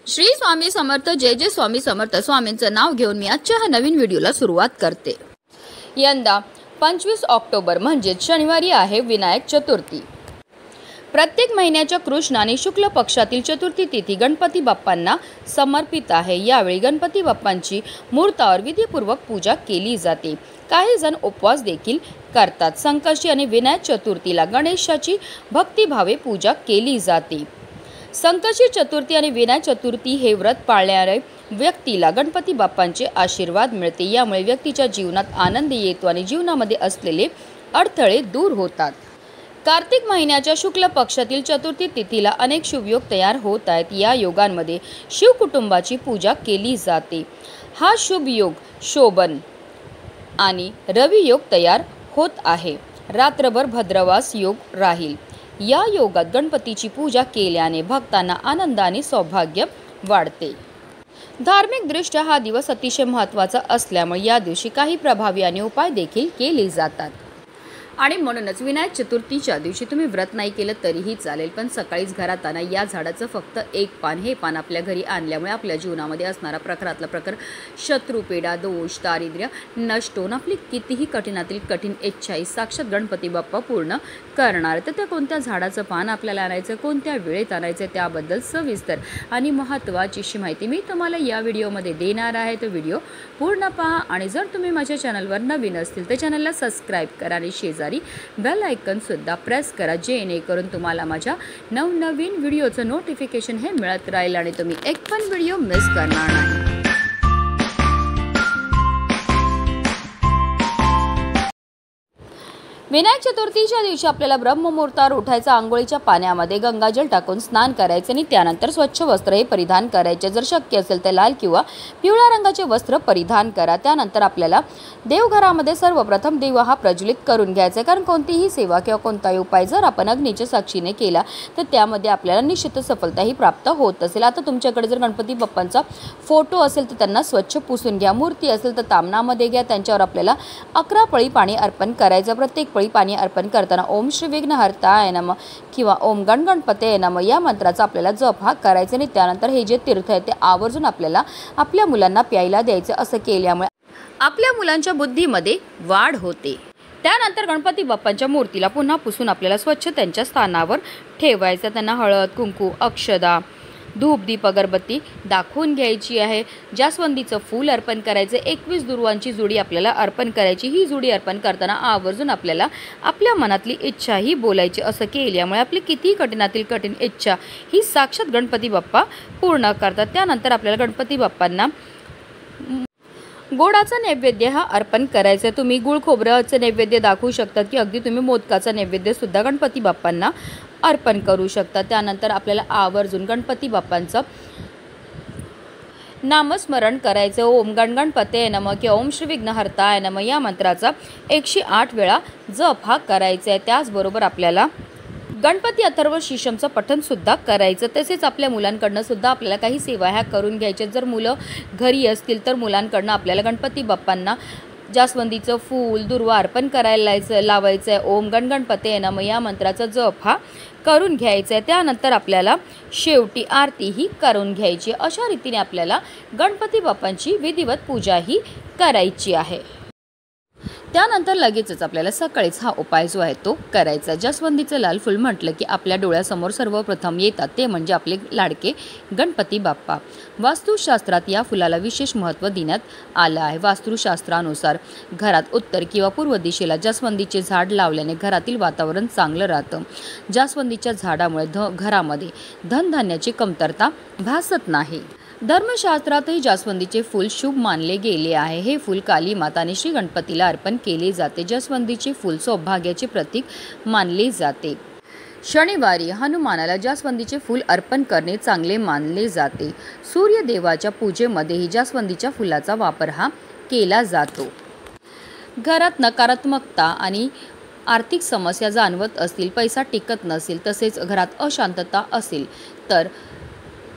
श्री स्वामी समर्थ जय जय स्वामी समर्थ स्वामींचं नाव घेऊन मी आजच्या ह्या नवीन व्हिडिओला सुरुवात करते। यंदा 25 ऑक्टोबर म्हणजेच शनिवारी आहे विनायक चतुर्थी। प्रत्येक महिन्याच्या कृष्ण आणि शुक्ल पक्षातील चतुर्थी तिथी गणपती बाप्पांना समर्पित आहे। यावेळी गणपती बाप्पांची मूर्तावर विधीपूर्वक पूजा केली जाते। काही जण उपवास देखील करतात। संकष्टी आणि विनायक चतुर्थीला गणेशाची भक्तिभावे पूजा केली जाते। संकष्टी चतुर्थी आणि विनायक चतुर्थी हे व्रत पाळणाऱ्या व्यक्तीला गणपती बाप्पांचे आशीर्वाद मिळते। यामुळे व्यक्तीच्या जीवनात आनंद येतो आणि जीवनामध्ये असलेले अडथळे दूर होतात। कार्तिक महिन्याच्या शुक्ल पक्षातील चतुर्थी तिथीला अनेक शुभयोग तयार होत आहेत। या योगांमध्ये शिव कुटुंबाची पूजा केली जाते। हा शुभ योग शोभन आणि रवी योग तयार होत आहे। रात्रभर भद्रवास योग राहील। या योगात गणपतीची पूजा केल्याने भक्तांना आनंद आणि सौभाग्य वाढते। धार्मिक दृष्ट्या हा दिवस अतिशय महत्त्वाचा असल्यामुळे या दिवशी काही प्रभावी आणि उपाय देखील केले जातात। आणि म्हणूनच विनायक चतुर्थीच्या दिवशी तुम्ही व्रत नाही केलं तरीही चालेल, पण सकाळीच घरात आणा। या झाडाचं फक्त एक पान, हे पान आपल्या घरी आणल्यामुळे आपल्या जीवनामध्ये असणारा प्रखरातला प्रखर शत्रुपीडा, दोष, दारिद्र्य नष्ट होऊन आपली कितीही कठीणातील कठीण इच्छाही साक्षात गणपती बाप्पा पूर्ण करणार। तर त्या कोणत्या झाडाचं पान आपल्याला आणायचं, कोणत्या वेळेत आणायचं, त्याबद्दल सविस्तर आणि महत्त्वाची अशी माहिती मी तुम्हाला या व्हिडिओमध्ये देणार आहे। तर व्हिडिओ पूर्ण पहा आणि जर तुम्ही माझ्या चॅनलवर नवीन असतील तर चॅनलला सबस्क्राईब करा आणि शेजारी बेल आयकॉन सुद्धा प्रेस करा, जेणेकरून तुम्हाला माझ्या नवनवीन व्हिडिओचं नोटिफिकेशन हे मिळत राहील आणि तुम्ही एक पण व्हिडिओ मिस करणार नाही। विनायक चतुर्थीच्या दिवशी आपल्याला ब्रह्ममुहूर्तावर उठायचं, आंघोळीच्या पाण्यामध्ये गंगाजल टाकून स्नान करायचे आणि त्यानंतर स्वच्छ वस्त्र हे परिधान करायचे। जर शक्य असेल तर लाल किंवा पिवळ्या रंगाचे वस्त्र परिधान करा। त्यानंतर आपल्याला देवघरामध्ये सर्वप्रथम दिवा हा प्रज्वलित करून घ्यायचा, कारण कोणतीही सेवा किंवा कोणताही उपाय जर आपण अग्नीच्या साक्षीने केला तर त्यामध्ये आपल्याला निश्चित सफलताही प्राप्त होत असेल। आता तुमच्याकडे जर गणपती बाप्पांचा फोटो असेल तर त्यांना स्वच्छ पुसून घ्या। मूर्ती असेल तर तामणामध्ये घ्या, त्यांच्यावर आपल्याला 11 पळी पाणी अर्पण करायचं। प्रत्येक पळी पाणी अर्पण करताना ओम श्री विघ्नहर्ताय नमः किंवा ओम गणगणपतये नमः या मंत्राचा आपल्याला जप हा करायचा आणि त्यानंतर हे जे तीर्थ आहे ते आवर्जून आपल्याला आपल्या मुलांना प्यायला द्यायचं। असं केल्यामुळे आपल्या मुलांच्या बुद्धीमध्ये वाढ होते। त्यानंतर गणपती बाप्पांच्या मूर्तीला पुन्हा पुसून आपल्याला स्वच्छ त्यांच्या स्थानावर ठेवायचं। त्यांना हळद, कुंकू, अक्षदा, धूप, दीप, अगरबत्ती दाखवून घ्यायची आहे। जास्वंदीचं फूल अर्पण करायचं। 21 दुर्वांची जुडी आपल्याला अर्पण करायची। ही जुडी अर्पण करताना आवर्जून आपल्याला आपल्या मनातली इच्छा ही बोलायची। असं केल्यामुळे आपली कितीही कठीणातील कठीण इच्छा ही साक्षात गणपती बाप्पा पूर्ण करतात। त्यानंतर आपल्याला गणपती बाप्पांना गोडाचा नैवेद्य हा अर्पण करायचा। तुम्ही गुळ खोबऱ्याचं नैवेद्य दाखवू शकतात की अगदी तुम्ही मोदकाचा नैवेद्य सुद्धा गणपती बाप्पांना अर्पण करू शकता। त्यानंतर आपल्याला आवर्जून गणपती बाप्पांचं नामस्मरण करायचं। ओम गणगणपतये नमः किंवा ओम श्री विघ्नहर्ताय नमः या मंत्राचा 108 वेळा जप हा करायचा आहे। त्याचबरोबर आपल्याला गणपती अथर्व शीर्षमचं पठण सुद्धा करायचं। तसेच आपल्या मुलांकडनं सुद्धा आपल्याला काही सेवा ह्या करून घ्यायच्या। जर मुलं घरी असतील तर मुलांकडनं आपल्याला गणपती बाप्पांना जास्वंदीचं फूल, दुर्वा अर्पण करायला लावायचं आहे। ओम गणगणपतये नमः या मंत्राचा जप हा करून घ्यायचा आहे। त्यानंतर आपल्याला शेवटी आरती ही करून घ्यायची। अशा रीतीने आपल्याला गणपती बाप्पांची विधिवत पूजा ही करायची आहे। त्यानंतर लगेचच आपल्याला सकाळीच हा उपाय जो आहे तो करायचा। जास्वंदीचं लाल फूल म्हटलं की आपल्या डोळ्यासमोर सर्वप्रथम येतात ते म्हणजे आपले लाडके गणपती बाप्पा। वास्तुशास्त्रात या फुलाला विशेष महत्त्व देण्यात आलं आहे। वास्तुशास्त्रानुसार घरात उत्तर किंवा पूर्व दिशेला जास्वंदीचे झाड लावल्याने घरातील वातावरण चांगलं राहतं। जास्वंदीच्या झाडामुळे घरामध्ये धनधान्याची कमतरता भासत नाही। धर्मशास्त्रातही जास्वंदीचे फूल शुभ मानले गेले आहे। हे फूल काली माता आणि श्री गणपतीला अर्पण केले जाते। जास्वंदीचे फूल सौभाग्याचे प्रतीक मानले जाते। शनिवारी हनुमानाला जास्वंदीचे फूल अर्पण करणे चांगले मानले जाते। सूर्यदेवाच्या पूजेमध्येही जास्वंदीच्या फुलाचा वापर हा केला जातो। घरात नकारात्मकता आणि आर्थिक समस्या जाणवत असतील, पैसा टिकत नसेल, तसेच घरात अशांतता असेल तर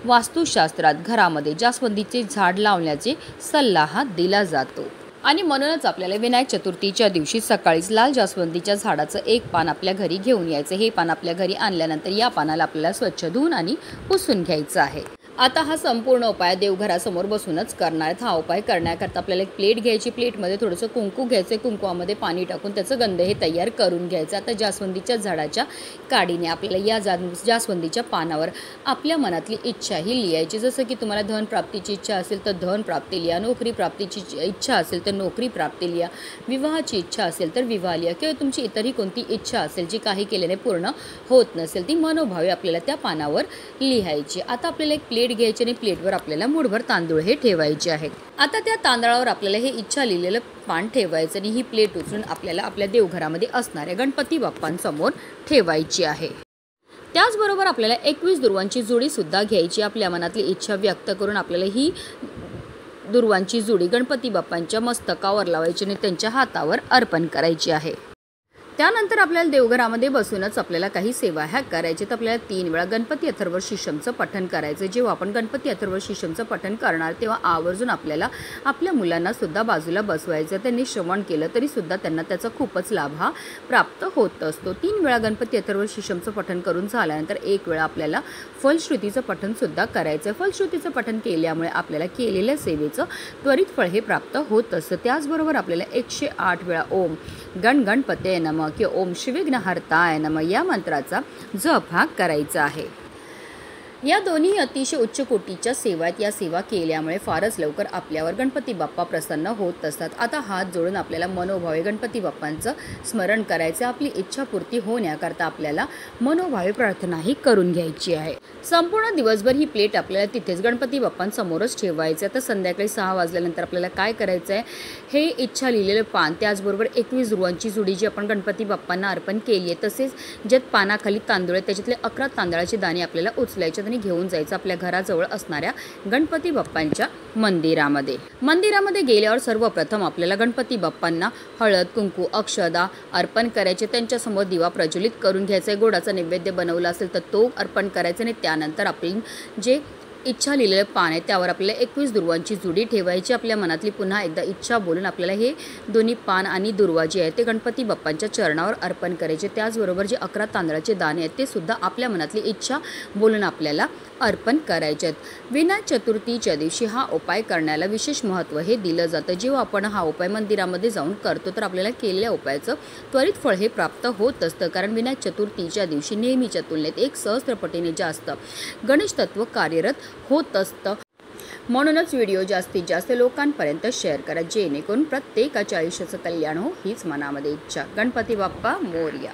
वास्तुशास्त्रात घरामध्ये जास्वंदीचे झाड लावण्याचे सल्ला हा दिला जातो। आणि म्हणूनच आपल्याला विनायक चतुर्थीच्या दिवशी सकाळीच लाल जास्वंदीच्या झाडाचं एक पान आपल्या घरी घेऊन यायचं। हे पान आपल्या घरी आणल्यानंतर या पानाला आपल्याला स्वच्छ धुवून आणि पुसून घ्यायचं आहे। आता हा संपूर्ण उपाय देवघरासमोर बसूनच करणार आहेत। हा उपाय करण्याकरता आपल्याला एक प्लेट घ्यायची, प्लेटमध्ये थोडंसं कुंकू घ्यायचं, कुंकवामध्ये पाणी टाकून त्याचं गंध हे तयार करून घ्यायचं। आता जास्वंदीच्या झाडाच्या काडीने आपल्याला या जास्वंदीच्या पानावर आपल्या मनातली इच्छाही लिहायची। जसं की तुम्हाला धन प्राप्तीची इच्छा असेल तर धन प्राप्ती लिहा, नोकरी प्राप्तीची इच्छा असेल तर नोकरी प्राप्ती लिहा, विवाहाची इच्छा असेल तर विवाह लिहा, किंवा तुमची इतरही कोणती इच्छा असेल जी काही केल्याने पूर्ण होत नसेल ती मनोभावे आपल्याला त्या पानावर लिहायची। आता आपल्याला एक प्लेट घ्यायची आणि प्लेटवर आपल्याला मूठभर तांदूळ हे ठेवायचे आहेत। आता त्या तांदळावर आपल्याला हे इच्छा लिहिलेलं पान ठेवायचं आणि ही प्लेट उचलून आपल्याला आपल्या देवघरामध्ये असणाऱ्या गणपती बाप्पांसमोर ठेवायची आहे। त्याचबरोबर आपल्याला 21 दुर्वांची जोडी सुद्धा घ्यायची। आपल्या मनातली इच्छा व्यक्त करून आपल्याला ही दुर्वांची जोडी गणपती बाप्पांच्या मस्तकावर लावायची आणि त्यांच्या हातावर अर्पण करायची आहे। त्यानंतर आपल्याला देवघरामध्ये बसूनच आपल्याला काही सेवा ह्या करायच्या। तर आपल्याला 3 वेळा गणपती अथर्व शीर्षमचं पठण करायचं। जेव्हा आपण गणपती अथर्व शीर्षमचं पठण करणार तेव्हा आवर्जून आपल्याला आपल्या मुलांना सुद्धा बाजूला बसवायचं। त्यांनी श्रवण केलं तरी सुद्धा त्यांना त्याचा खूपच लाभ हा प्राप्त होत असतो। 3 वेळा गणपती अथर्व शीर्षमचं पठण करून झाल्यानंतर 1 वेळा आपल्याला फलश्रुतीचं पठण सुद्धा करायचं। फलश्रुतीचं पठण केल्यामुळे आपल्याला केलेल्या सेवेचं त्वरित फळ हे प्राप्त होत असतं। त्याचबरोबर आपल्याला 108 वेळा ओम गण गणपते नमः किंवा ओम श्रीविघ्नहर्ताय नमः या मंत्राचा जप हा करायचा आहे। या दोन्ही अतिशय उच्च कोटीच्या सेवा आहेत। या सेवा केल्यामुळे फारच लवकर आपल्यावर गणपती बाप्पा प्रसन्न होत असतात। आता हात जोडून आपल्याला मनोभावे गणपती बाप्पांचं स्मरण करायचं। आपली इच्छापूर्ती होण्याकरता आपल्याला मनोभावे प्रार्थनाही करून घ्यायची आहे। संपूर्ण दिवसभर ही प्लेट आपल्याला तिथेच गणपती बाप्पांसमोरच ठेवायचं। आता संध्याकाळी 6 वाजल्यानंतर आपल्याला काय करायचं आहे, हे इच्छा लिहिलेलं पान, त्याचबरोबर 21 दुर्वांची जोडी जी आपण गणपती बाप्पांना अर्पण केली आहे, तसेच ज्यात पानाखाली तांदूळ आहे त्याच्यातले 11 तांदळाचे दाणे आपल्याला उचलायचे आणि घेऊन जायचं आपल्या घराजवळ असणाऱ्या गणपती बाप्पांच्या मंदिरामध्ये गेल्यावर सर्वप्रथम आपल्याला गणपती बाप्पांना हळद कुंकू अक्षदा अर्पण करायचे। त्यांच्यासमोर दिवा प्रज्वलित करून घ्यायचा। गोडाचा नैवेद्य बनवला असेल तर तो अर्पण करायचा आणि त्यानंतर आपण जे इच्छा लिहिलेलं पान आहे त्यावर आपल्याला 21 दुर्वांची जोडी ठेवायची। आपल्या मनातली पुन्हा एकदा इच्छा बोलून आपल्याला हे दोन्ही पान आणि दुर्वा जे आहे ते गणपती बाप्पांच्या चरणावर अर्पण करायचे। त्याचबरोबर जे 11 तांदळाचे दाणे आहेत ते सुद्धा आपल्या मनातली इच्छा बोलून आपल्याला अर्पण करायचे आहेत। विनायक चतुर्थीच्या दिवशी हा उपाय करण्याला विशेष महत्त्व हे दिलं जातं। जेव्हा आपण हा उपाय मंदिरामध्ये जाऊन करतो तर आपल्याला केलेल्या उपायाचं त्वरित फळ हे प्राप्त होत असतं, कारण विनायक चतुर्थीच्या दिवशी नेहमीच्या तुलनेत 1 सहस्त्रपटीने जास्त गणेश तत्व कार्यरत होत असतं। म्हणूनच व्हिडिओ जास्तीत जास्त लोकांपर्यंत शेअर करा, जेणेकरून प्रत्येकाच्या आयुष्याचं कल्याण हो हीच मनामध्ये इच्छा। गणपती बाप्पा मोरया।